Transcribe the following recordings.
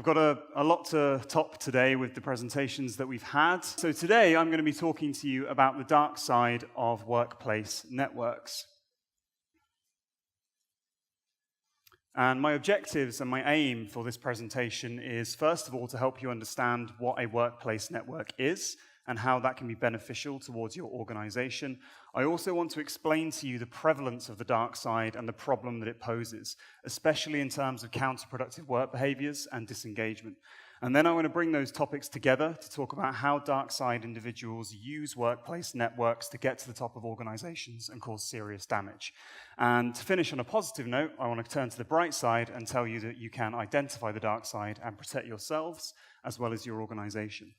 I've got a lot to top today with the presentations that we've had. So today I'm going to be talking to you about the dark side of workplace networks. And my objectives and my aim for this presentation is, first of all, to help you understand what a workplace network is and how that can be beneficial towards your organization. I also want to explain to you the prevalence of the dark side and the problem that it poses, especially in terms of counterproductive work behaviors and disengagement. And then I want to bring those topics together to talk about how dark side individuals use workplace networks to get to the top of organizations and cause serious damage. And to finish on a positive note, I want to turn to the bright side and tell you that you can identify the dark side and protect yourselves as well as your organization.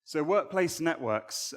So workplace networks,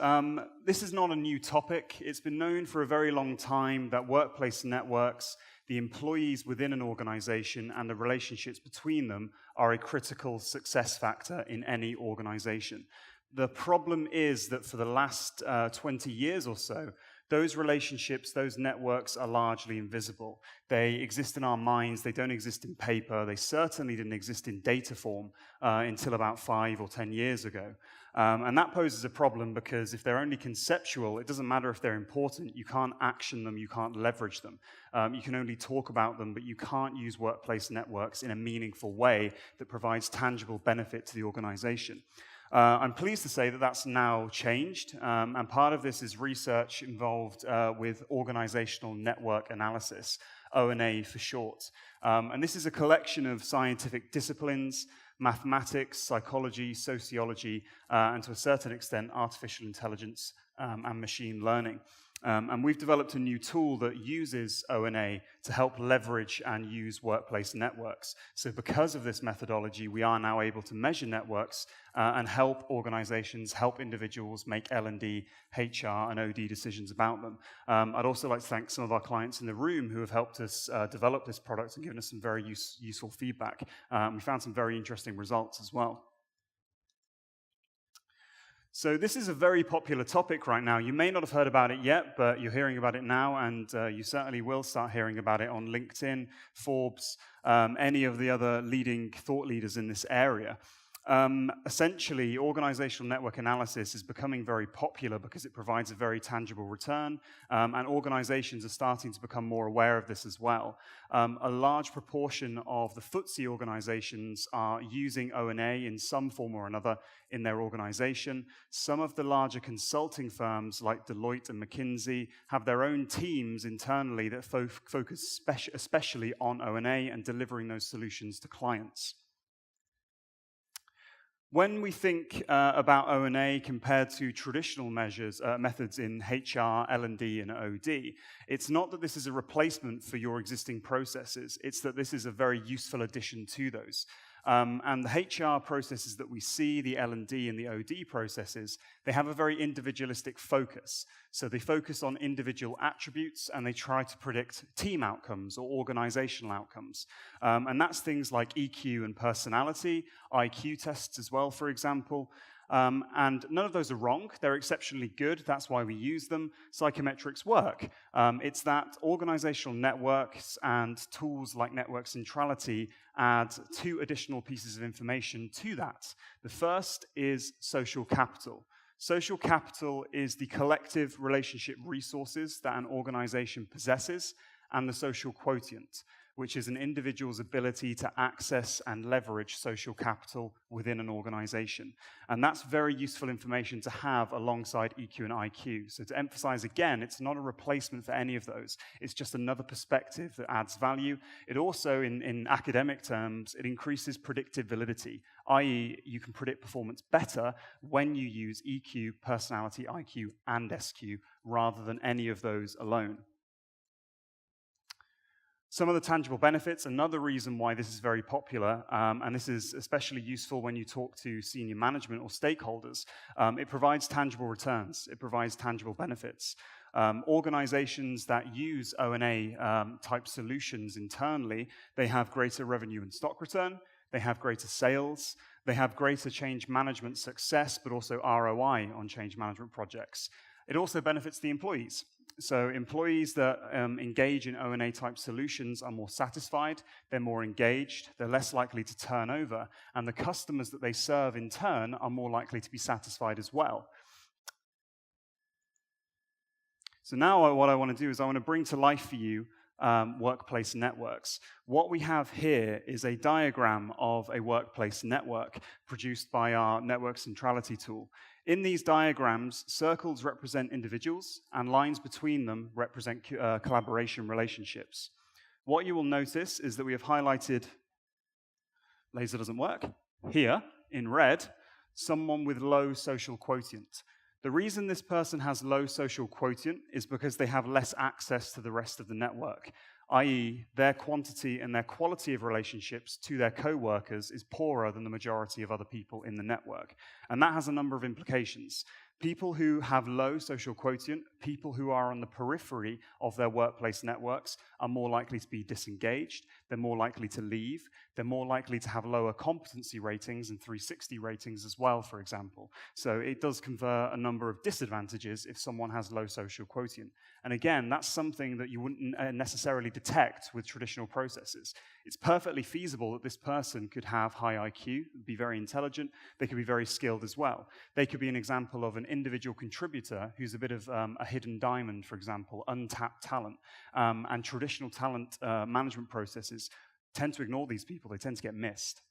this is not a new topic. It's been known for a very long time that workplace networks, the employees within an organization and the relationships between them are a critical success factor in any organization. The problem is that for the last 20 years or so, those relationships, those networks are largely invisible. They exist in our minds, they don't exist in paper, they certainly didn't exist in data form until about 5 or 10 years ago. And that poses a problem because if they're only conceptual, it doesn't matter if they're important, you can't action them, you can't leverage them. You can only talk about them, but you can't use workplace networks in a meaningful way that provides tangible benefit to the organization. I'm pleased to say that that's now changed, and part of this is research involved with organizational network analysis, O&A for short. And this is a collection of scientific disciplines, mathematics, psychology, sociology, and to a certain extent, artificial intelligence and machine learning. And we've developed a new tool that uses O&A to help leverage and use workplace networks. So because of this methodology, we are now able to measure networks and help organizations, help individuals make L&D, HR, and OD decisions about them. I'd also like to thank some of our clients in the room who have helped us develop this product and given us some very useful feedback. We found some very interesting results as well. So this is a very popular topic right now. You may not have heard about it yet, but you're hearing about it now, and you certainly will start hearing about it on LinkedIn, Forbes, any of the other leading thought leaders in this area. Essentially, organizational network analysis is becoming very popular because it provides a very tangible return, and organizations are starting to become more aware of this as well. A large proportion of the FTSE organizations are using O&A in some form or another in their organization. Some of the larger consulting firms like Deloitte and McKinsey have their own teams internally that focus especially on O&A and delivering those solutions to clients. When we think about O&A compared to traditional methods in HR, L&D, and OD, it's not that this is a replacement for your existing processes, it's that this is a very useful addition to those. And the HR processes that we see, the L&D and the OD processes, they have a very individualistic focus. So they focus on individual attributes and they try to predict team outcomes or organizational outcomes. And that's things like EQ and personality, IQ tests as well, for example. And none of those are wrong. They're exceptionally good. That's why we use them. Psychometrics work. It's that organizational networks and tools like network centrality add 2 additional pieces of information to that. The first is social capital. Social capital is the collective relationship resources that an organization possesses, and the social quotient, which is an individual's ability to access and leverage social capital within an organization. And that's very useful information to have alongside EQ and IQ. So to emphasize again, it's not a replacement for any of those. It's just another perspective that adds value. It also, in academic terms, it increases predictive validity, i.e. you can predict performance better when you use EQ, personality, IQ, and SQ, rather than any of those alone. Some of the tangible benefits, another reason why this is very popular, and this is especially useful when you talk to senior management or stakeholders, it provides tangible returns, it provides tangible benefits. Organizations that use O&A type solutions internally, they have greater revenue and stock return, they have greater sales, they have greater change management success, but also ROI on change management projects. It also benefits the employees. So employees that engage in O&A type solutions are more satisfied, they're more engaged, they're less likely to turn over, and the customers that they serve in turn are more likely to be satisfied as well. So now what I want to do is I want to bring to life for you workplace networks. What we have here is a diagram of a workplace network produced by our network centrality tool. In these diagrams, circles represent individuals and lines between them represent collaboration relationships. What you will notice is that we have highlighted, laser doesn't work, here in red, someone with low social quotient. The reason this person has low social quotient is because they have less access to the rest of the network, i.e. their quantity and their quality of relationships to their co-workers is poorer than the majority of other people in the network. And that has a number of implications. People who have low social quotient, people who are on the periphery of their workplace networks are more likely to be disengaged, they're more likely to leave, they're more likely to have lower competency ratings and 360 ratings as well, for example. So it does confer a number of disadvantages if someone has low social quotient. And again, that's something that you wouldn't necessarily detect with traditional processes. It's perfectly feasible that this person could have high IQ, be very intelligent, they could be very skilled as well. They could be an example of an individual contributor who's a bit of a hidden diamond, for example, untapped talent. And traditional talent management processes tend to ignore these people. They tend to get missed.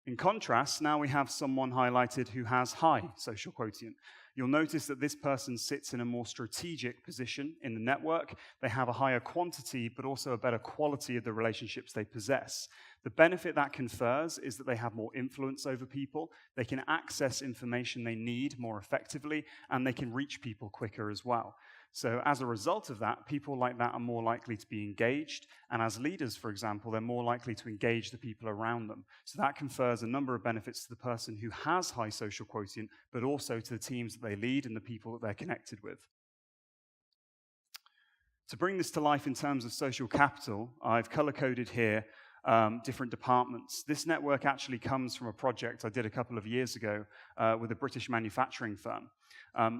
In contrast, now we have someone highlighted who has high social quotient. You'll notice that this person sits in a more strategic position in the network. They have a higher quantity, but also a better quality of the relationships they possess. The benefit that confers is that they have more influence over people, they can access information they need more effectively, and they can reach people quicker as well. So as a result of that, people like that are more likely to be engaged, and as leaders, for example, they're more likely to engage the people around them. So that confers a number of benefits to the person who has high social quotient, but also to the teams that they lead and the people that they're connected with. To bring this to life in terms of social capital, I've color-coded here different departments. This network actually comes from a project I did a couple of years ago with a British manufacturing firm.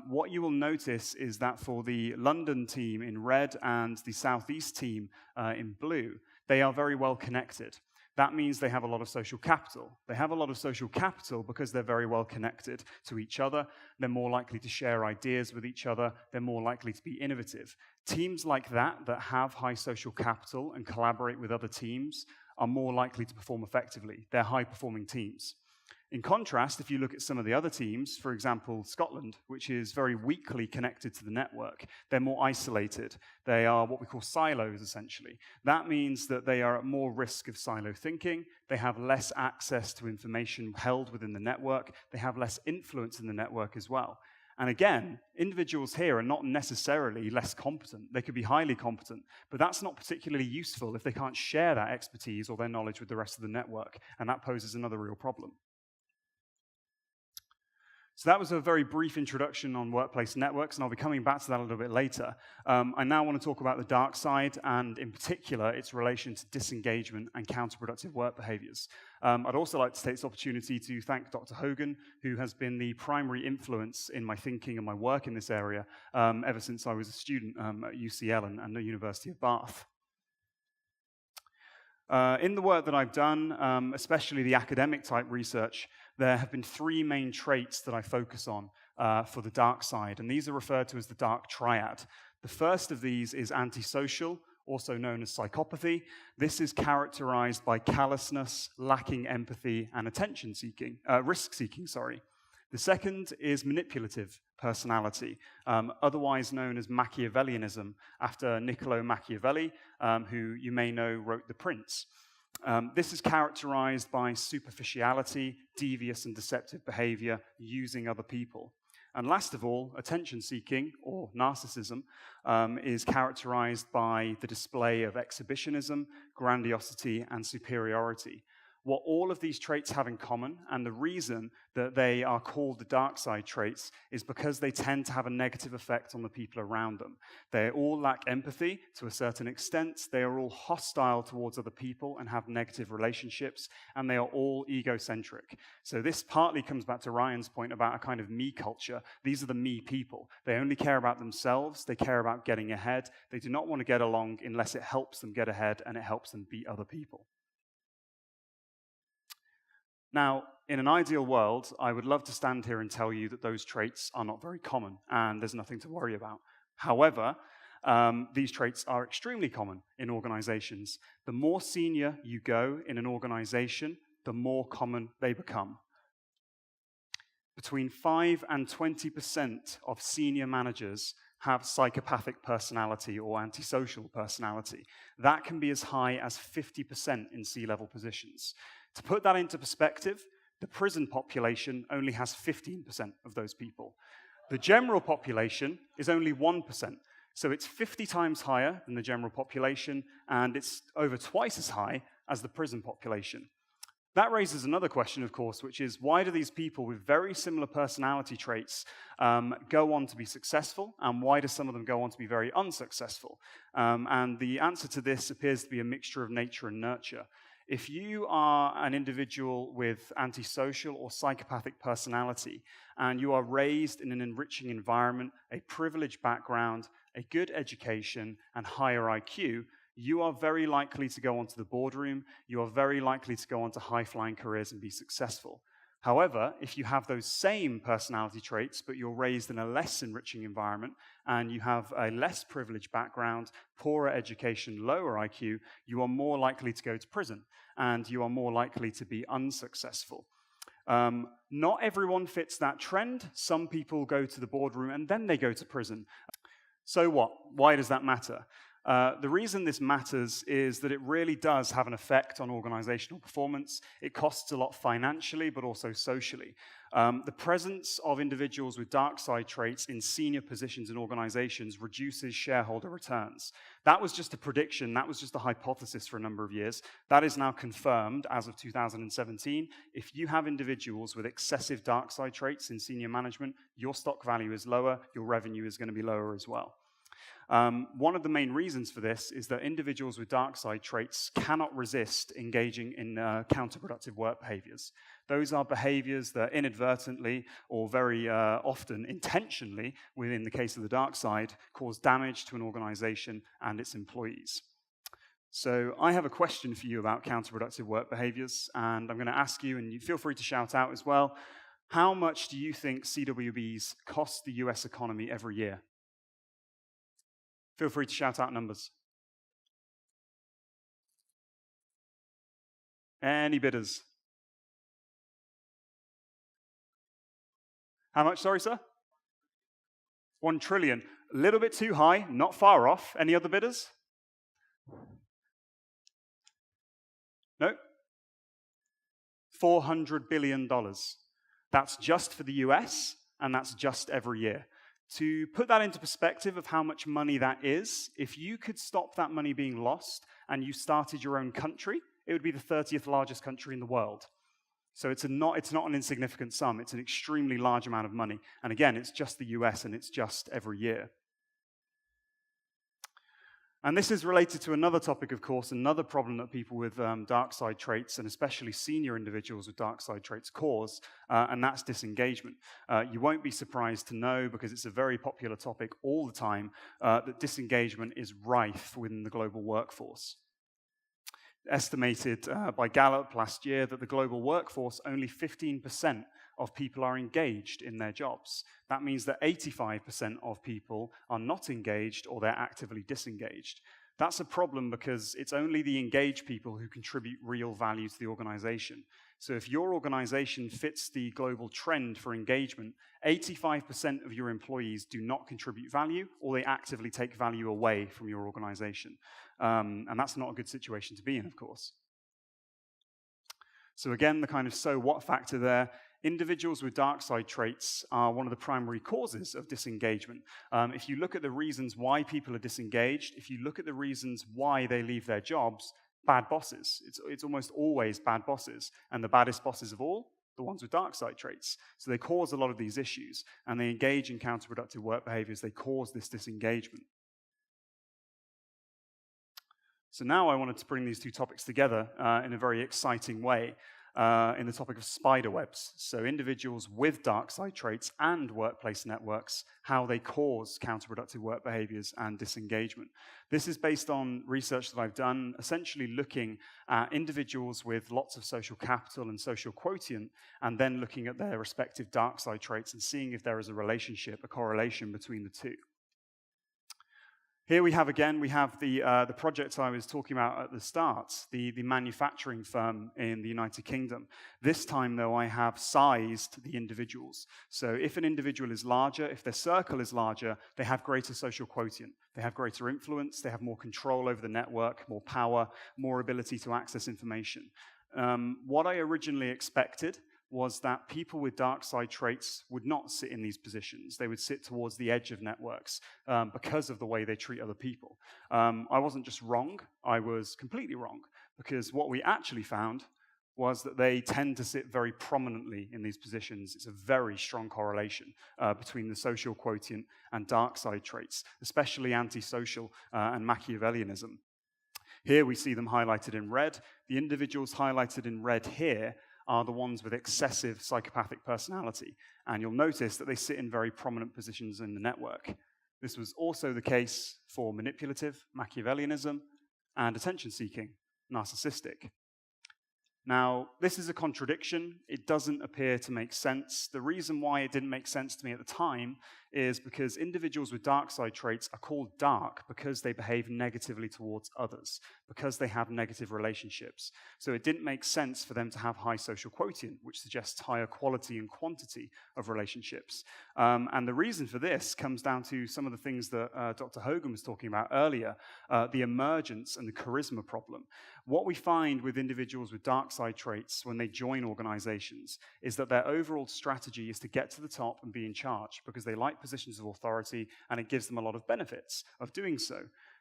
What you will notice is that for the London team in red and the Southeast team in blue, they are very well connected. That means they have a lot of social capital. They have a lot of social capital because they're very well connected to each other. They're more likely to share ideas with each other. They're more likely to be innovative. Teams like that have high social capital and collaborate with other teams are more likely to perform effectively. They're high-performing teams. In contrast, if you look at some of the other teams, for example, Scotland, which is very weakly connected to the network, they're more isolated. They are what we call silos, essentially. That means that they are at more risk of silo thinking. They have less access to information held within the network. They have less influence in the network as well. And again, individuals here are not necessarily less competent. They could be highly competent, but that's not particularly useful if they can't share that expertise or their knowledge with the rest of the network, and that poses another real problem. So that was a very brief introduction on workplace networks, and I'll be coming back to that a little bit later. I now want to talk about the dark side, and in particular, its relation to disengagement and counterproductive work behaviors. I'd also like to take this opportunity to thank Dr. Hogan, who has been the primary influence in my thinking and my work in this area ever since I was a student at UCL and the University of Bath. In the work that I've done, especially the academic type research, there have been three main traits that I focus on for the dark side, and these are referred to as the dark triad. The first of these is antisocial, also known as psychopathy. This is characterized by callousness, lacking empathy, and risk-seeking. The second is manipulative personality, otherwise known as Machiavellianism, after Niccolo Machiavelli, who you may know wrote The Prince. This is characterized by superficiality, devious and deceptive behavior, using other people. And last of all, attention-seeking, or narcissism, is characterized by the display of exhibitionism, grandiosity, and superiority. What all of these traits have in common, and the reason that they are called the dark side traits, is because they tend to have a negative effect on the people around them. They all lack empathy to a certain extent, they are all hostile towards other people and have negative relationships, and they are all egocentric. So this partly comes back to Ryan's point about a kind of me culture. These are the me people. They only care about themselves, they care about getting ahead, they do not want to get along unless it helps them get ahead and it helps them beat other people. Now, in an ideal world, I would love to stand here and tell you that those traits are not very common and there's nothing to worry about. However, these traits are extremely common in organizations. The more senior you go in an organization, the more common they become. Between 5 and 20% of senior managers have psychopathic personality or antisocial personality. That can be as high as 50% in C-level positions. To put that into perspective, the prison population only has 15% of those people. The general population is only 1%, so it's 50 times higher than the general population, and it's over twice as high as the prison population. That raises another question, of course, which is why do these people with very similar personality traits go on to be successful, and why do some of them go on to be very unsuccessful? And the answer to this appears to be a mixture of nature and nurture. If you are an individual with antisocial or psychopathic personality, and you are raised in an enriching environment, a privileged background, a good education, and higher IQ, you are very likely to go onto the boardroom, you are very likely to go onto high-flying careers and be successful. However, if you have those same personality traits, but you're raised in a less enriching environment, and you have a less privileged background, poorer education, lower IQ, you are more likely to go to prison, and you are more likely to be unsuccessful. Not everyone fits that trend. Some people go to the boardroom, and then they go to prison. So what? Why does that matter? The reason this matters is that it really does have an effect on organizational performance. It costs a lot financially, but also socially. The presence of individuals with dark side traits in senior positions in organizations reduces shareholder returns. That was just a prediction, that was just a hypothesis for a number of years. That is now confirmed as of 2017. If you have individuals with excessive dark side traits in senior management, your stock value is lower, your revenue is going to be lower as well. One of the main reasons for this is that individuals with dark side traits cannot resist engaging in counterproductive work behaviors. Those are behaviors that inadvertently or very often intentionally, within the case of the dark side, cause damage to an organization and its employees. So I have a question for you about counterproductive work behaviors, and I'm going to ask you, and you feel free to shout out as well, how much do you think CWBs cost the US economy every year? Feel free to shout out numbers. Any bidders? How much, sorry, sir? 1 trillion. A little bit too high, not far off. Any other bidders? No? $400 billion. That's just for the US, and that's just every year. To put that into perspective of how much money that is, if you could stop that money being lost and you started your own country, it would be the 30th largest country in the world. So it's not an insignificant sum, it's an extremely large amount of money. And again, it's just the US and it's just every year. And this is related to another topic, of course, another problem that people with dark side traits, and especially senior individuals with dark side traits, cause, and that's disengagement. You won't be surprised to know, because it's a very popular topic all the time, that disengagement is rife within the global workforce. Estimated by Gallup last year that the global workforce, only 15% of people are engaged in their jobs. That means that 85% of people are not engaged or they're actively disengaged. That's a problem because it's only the engaged people who contribute real value to the organization. So if your organization fits the global trend for engagement, 85% of your employees do not contribute value, or they actively take value away from your organization. And that's not a good situation to be in, of course. So again, the kind of so what factor there. Individuals with dark side traits are one of the primary causes of disengagement. If you look at the reasons why people are disengaged, if you look at the reasons why they leave their jobs, bad bosses. It's almost always bad bosses. And the baddest bosses of all, the ones with dark side traits. So they cause a lot of these issues, and they engage in counterproductive work behaviors. They cause this disengagement. So now I wanted to bring these two topics together in a very exciting way in the topic of spider webs. So individuals with dark side traits and workplace networks, how they cause counterproductive work behaviors and disengagement. This is based on research that I've done, essentially looking at individuals with lots of social capital and social quotient, and then looking at their respective dark side traits and seeing if there is a relationship, a correlation between the two. Here we have the project I was talking about at the start, the manufacturing firm in the United Kingdom. This time, though, I have sized the individuals. So if an individual is larger, if their circle is larger, they have greater social quotient. They have greater influence, they have more control over the network, more power, more ability to access information. What I originally expected was that people with dark side traits would not sit in these positions. They would sit towards the edge of networks because of the way they treat other people. I wasn't just wrong, I was completely wrong, because what we actually found was that they tend to sit very prominently in these positions. It's a very strong correlation between the social quotient and dark side traits, especially antisocial and Machiavellianism. Here we see them highlighted in red. The individuals highlighted in red here are the ones with excessive psychopathic personality. And you'll notice that they sit in very prominent positions in the network. This was also the case for manipulative, Machiavellianism, and attention-seeking, narcissistic. Now, this is a contradiction. It doesn't appear to make sense. The reason why it didn't make sense to me at the time is because individuals with dark side traits are called dark because they behave negatively towards others, because they have negative relationships. So it didn't make sense for them to have high social quotient, which suggests higher quality and quantity of relationships. And the reason for this comes down to some of the things that Dr. Hogan was talking about earlier, the emergence and the charisma problem. What we find with individuals with dark side traits when they join organizations is that their overall strategy is to get to the top and be in charge because they like positions of authority and it gives them a lot of benefits of doing so.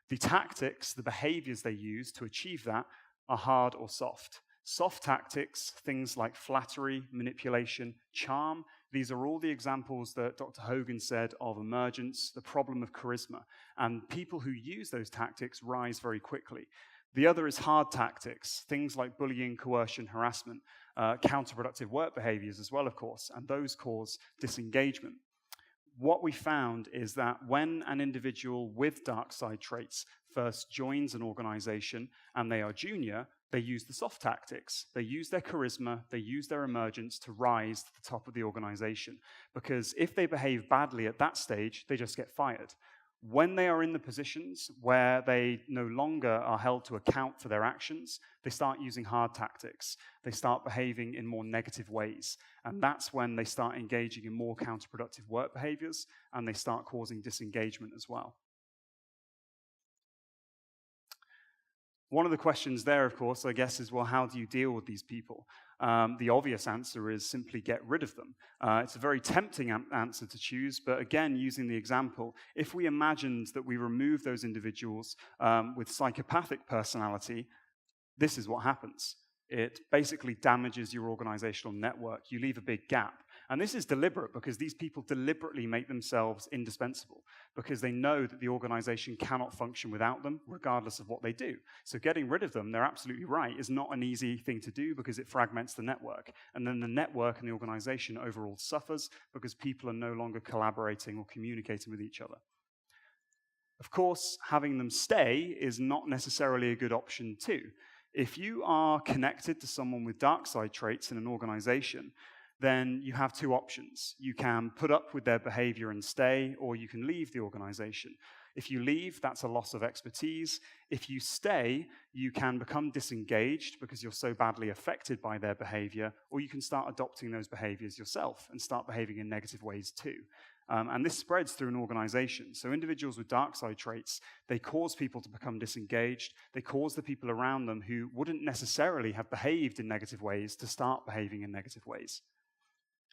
The tactics, the behaviors they use to achieve that are hard or soft. Soft tactics, things like flattery, manipulation, charm, these are all the examples that Dr. Hogan said of emergence, the problem of charisma, and people who use those tactics rise very quickly. The other is hard tactics, things like bullying, coercion, harassment, counterproductive work behaviors as well, of course, and those cause disengagement. What we found is that when an individual with dark side traits first joins an organization and they are junior, they use the soft tactics. They use their charisma, they use their emergence to rise to the top of the organization. Because if they behave badly at that stage, they just get fired. When they are in the positions where they no longer are held to account for their actions, they start using hard tactics. They start behaving in more negative ways. And that's when they start engaging in more counterproductive work behaviors, and they start causing disengagement as well. One of the questions there, of course, I guess, is, well, how do you deal with these people? The obvious answer is simply get rid of them. It's a very tempting answer to choose, but again, using the example, if we imagined that we remove those individuals with psychopathic personality, this is what happens. It basically damages your organizational network. You leave a big gap. And this is deliberate because these people deliberately make themselves indispensable because they know that the organization cannot function without them, regardless of what they do. So getting rid of them, they're absolutely right, is not an easy thing to do because it fragments the network. And then the network and the organization overall suffers because people are no longer collaborating or communicating with each other. Of course, having them stay is not necessarily a good option too. If you are connected to someone with dark side traits in an organization, then you have two options. You can put up with their behavior and stay, or you can leave the organization. If you leave, that's a loss of expertise. If you stay, you can become disengaged because you're so badly affected by their behavior, or you can start adopting those behaviors yourself and start behaving in negative ways too. And this spreads through an organization. So individuals with dark side traits, they cause people to become disengaged. They cause the people around them who wouldn't necessarily have behaved in negative ways to start behaving in negative ways.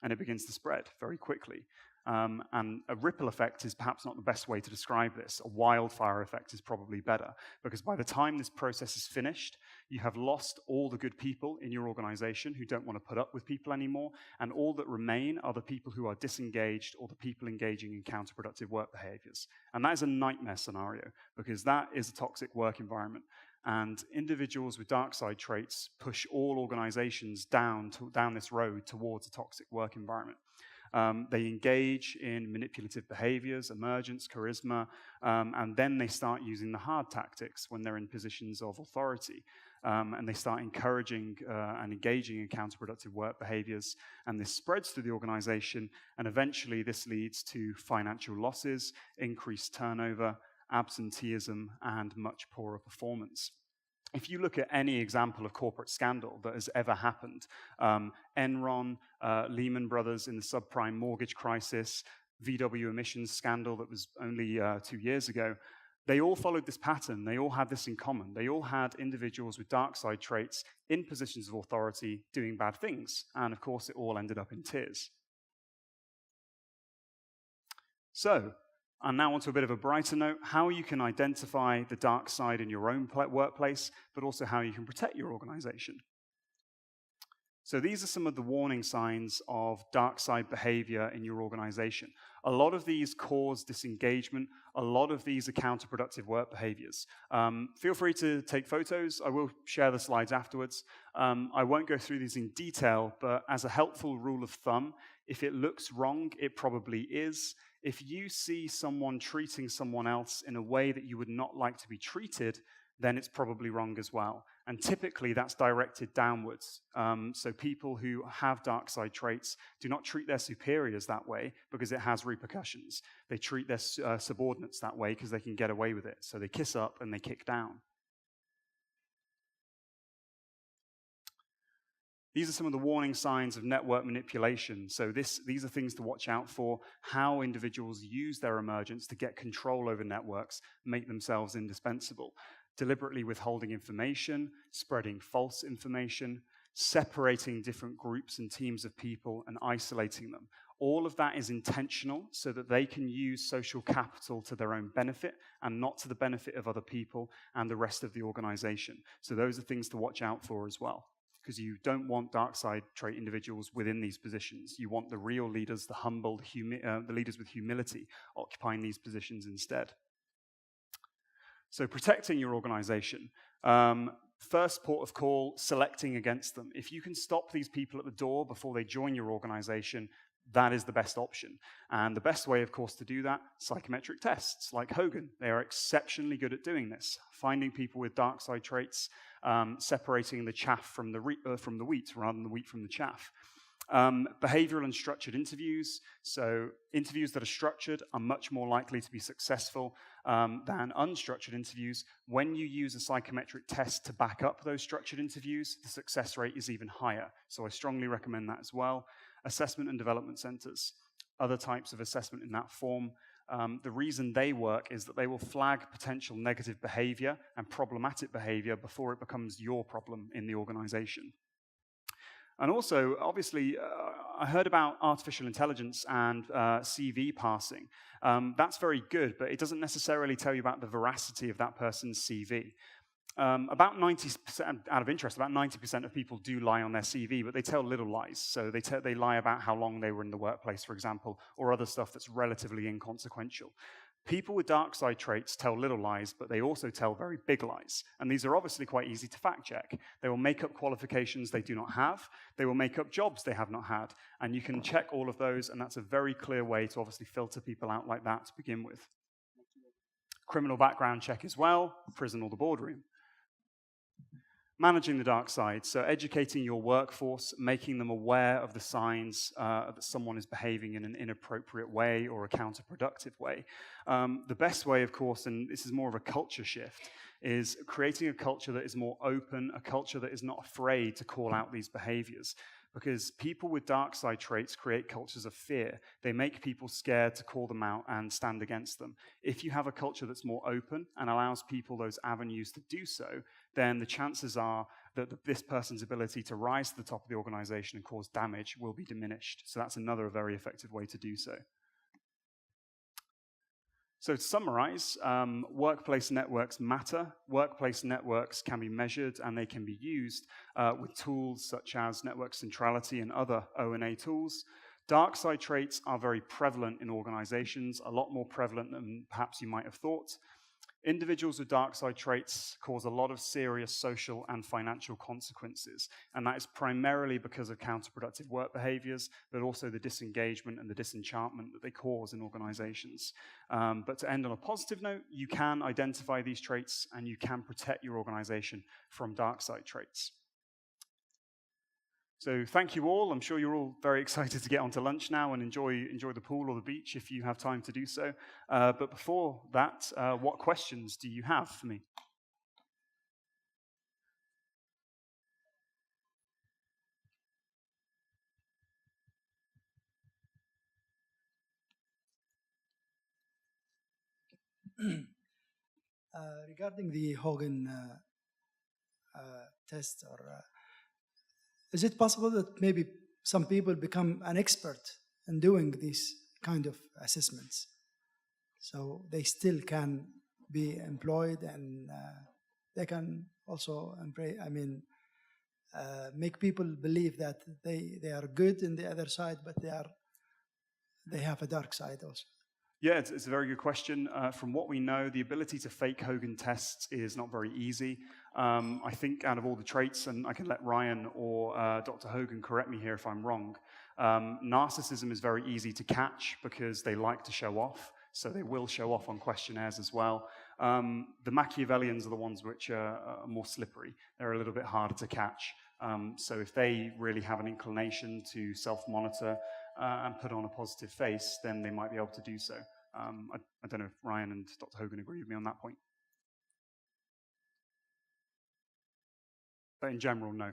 and it begins to spread very quickly. And a ripple effect is perhaps not the best way to describe this. A wildfire effect is probably better, because by the time this process is finished, you have lost all the good people in your organization who don't want to put up with people anymore, and all that remain are the people who are disengaged or the people engaging in counterproductive work behaviors. And that is a nightmare scenario, because that is a toxic work environment. And individuals with dark side traits push all organizations down this road towards a toxic work environment. They engage in manipulative behaviors, emergence, charisma, and then they start using the hard tactics when they're in positions of authority. And they start encouraging and engaging in counterproductive work behaviors, and this spreads through the organization, and eventually this leads to financial losses, increased turnover, absenteeism, and much poorer performance. If you look at any example of corporate scandal that has ever happened, Enron, Lehman Brothers in the subprime mortgage crisis, VW emissions scandal that was only 2 years ago, they all followed this pattern. They all had this in common. They all had individuals with dark side traits in positions of authority doing bad things. And of course, it all ended up in tears. So, and now onto a bit of a brighter note, how you can identify the dark side in your own workplace, but also how you can protect your organization. So these are some of the warning signs of dark side behavior in your organization. A lot of these cause disengagement. A lot of these are counterproductive work behaviors. Feel free to take photos. I will share the slides afterwards. I won't go through these in detail, but as a helpful rule of thumb, if it looks wrong, it probably is. If you see someone treating someone else in a way that you would not like to be treated, then it's probably wrong as well. And typically that's directed downwards. So people who have dark side traits do not treat their superiors that way because it has repercussions. They treat their subordinates that way because they can get away with it. So they kiss up and they kick down. These are some of the warning signs of network manipulation. So these are things to watch out for, how individuals use their emergence to get control over networks, make themselves indispensable. Deliberately withholding information, spreading false information, separating different groups and teams of people and isolating them. All of that is intentional so that they can use social capital to their own benefit and not to the benefit of other people and the rest of the organization. So those are things to watch out for as well, because you don't want dark side trait individuals within these positions. You want the real leaders, the humble, the leaders with humility occupying these positions instead. So protecting your organization. First port of call, selecting against them. If you can stop these people at the door before they join your organization, that is the best option. And the best way, of course, to do that, psychometric tests like Hogan. They are exceptionally good at doing this, finding people with dark side traits, separating the chaff from the wheat rather than the wheat from the chaff. Behavioral and structured interviews. So interviews that are structured are much more likely to be successful than unstructured interviews. When you use a psychometric test to back up those structured interviews, the success rate is even higher. So I strongly recommend that as well. Assessment and development centers. Other types of assessment in that form. The reason they work is that they will flag potential negative behavior and problematic behavior before it becomes your problem in the organization. And also, obviously, I heard about artificial intelligence and CV passing. That's very good, but it doesn't necessarily tell you about the veracity of that person's CV. About 90%, out of interest, about 90% of people do lie on their CV, but they tell little lies. So they lie about how long they were in the workplace, for example, or other stuff that's relatively inconsequential. People with dark side traits tell little lies, but they also tell very big lies. And these are obviously quite easy to fact check. They will make up qualifications they do not have. They will make up jobs they have not had. And you can check all of those, and that's a very clear way to obviously filter people out like that to begin with. Criminal background check as well, prison or the boardroom. Managing the dark side, so educating your workforce, making them aware of the signs that someone is behaving in an inappropriate way or a counterproductive way. The best way, of course, and this is more of a culture shift, is creating a culture that is more open, a culture that is not afraid to call out these behaviors. Because people with dark side traits create cultures of fear. They make people scared to call them out and stand against them. If you have a culture that's more open and allows people those avenues to do so, then the chances are that this person's ability to rise to the top of the organization and cause damage will be diminished. So that's another very effective way to do so. So to summarize, workplace networks matter. Workplace networks can be measured and they can be used with tools such as network centrality and other O&A tools. Dark side traits are very prevalent in organizations, a lot more prevalent than perhaps you might have thought. Individuals with dark side traits cause a lot of serious social and financial consequences, and that is primarily because of counterproductive work behaviors, but also the disengagement and the disenchantment that they cause in organizations. But to end on a positive note, you can identify these traits and you can protect your organization from dark side traits. So thank you all. I'm sure you're all very excited to get onto lunch now and enjoy the pool or the beach if you have time to do so. But before that, what questions do you have for me? Regarding the Hogan test, is it possible that maybe some people become an expert in doing these kind of assessments, so they still can be employed and they can also make people believe that they are good in the other side, but they have a dark side also? Yeah, it's a very good question. From what we know, the ability to fake Hogan tests is not very easy. I think out of all the traits, and I can let Ryan or Dr. Hogan correct me here if I'm wrong, narcissism is very easy to catch because they like to show off, so they will show off on questionnaires as well. The Machiavellians are the ones which are more slippery. They're a little bit harder to catch. So if they really have an inclination to self-monitor and put on a positive face, then they might be able to do so. I don't know if Ryan and Dr. Hogan agree with me on that point. But in general, no.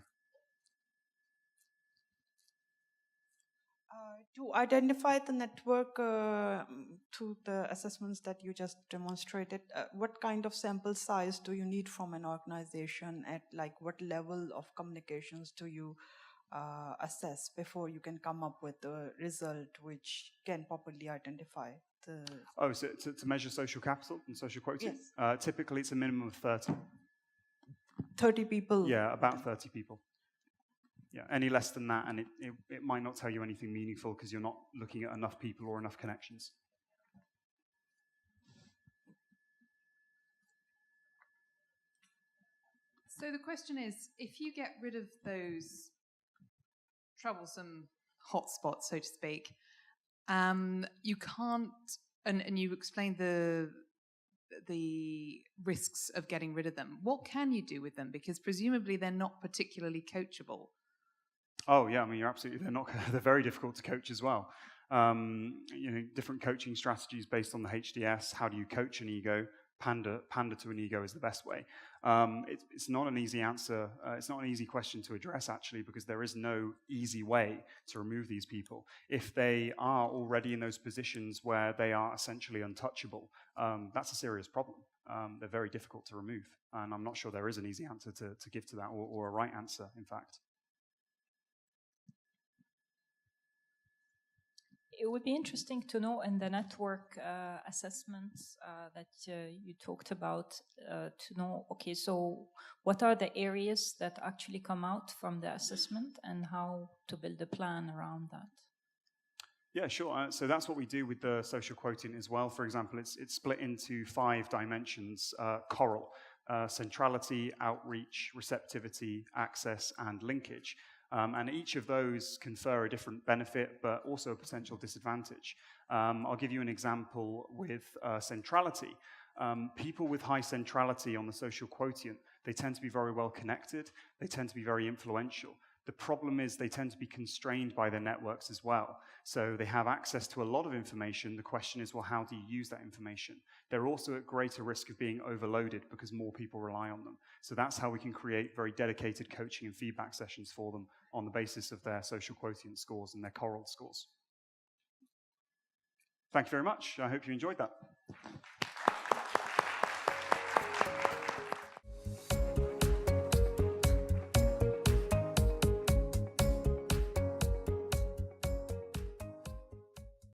To identify the network through the assessments that you just demonstrated, what kind of sample size do you need from an organization? At like what level of communications do you assess before you can come up with a result which can properly identify the... Oh, so to measure social capital and social quotient? Yes. Typically, it's a minimum of 30. 30 people? Yeah, about 30 people. Yeah, any less than that, and it might not tell you anything meaningful because you're not looking at enough people or enough connections. So the question is, if you get rid of those troublesome hotspots, so to speak, you can't, and you explained the risks of getting rid of them. What can you do with them? Because presumably they're not particularly coachable. Oh yeah, I mean, they're very difficult to coach as well. Different coaching strategies based on the HDS. How do you coach an ego? Pander to an ego is the best way. It's not an easy answer. It's not an easy question to address, actually, because there is no easy way to remove these people. If they are already in those positions where they are essentially untouchable, that's a serious problem. They're very difficult to remove, and I'm not sure there is an easy answer to give to that, or a right answer, in fact. It would be interesting to know in the network assessments that you talked about, to know, okay, so what are the areas that actually come out from the assessment and how to build a plan around that? Yeah, sure. So that's what we do with the social quotient as well. For example, it's split into 5 dimensions: coral, centrality, outreach, receptivity, access, and linkage. And each of those confer a different benefit, but also a potential disadvantage. I'll give you an example with centrality. People with high centrality on the social quotient, they tend to be very well connected. They tend to be very influential. The problem is they tend to be constrained by their networks as well. So they have access to a lot of information. The question is, well, how do you use that information? They're also at greater risk of being overloaded because more people rely on them. So that's how we can create very dedicated coaching and feedback sessions for them on the basis of their social quotient scores and their coral scores. Thank you very much. I hope you enjoyed that.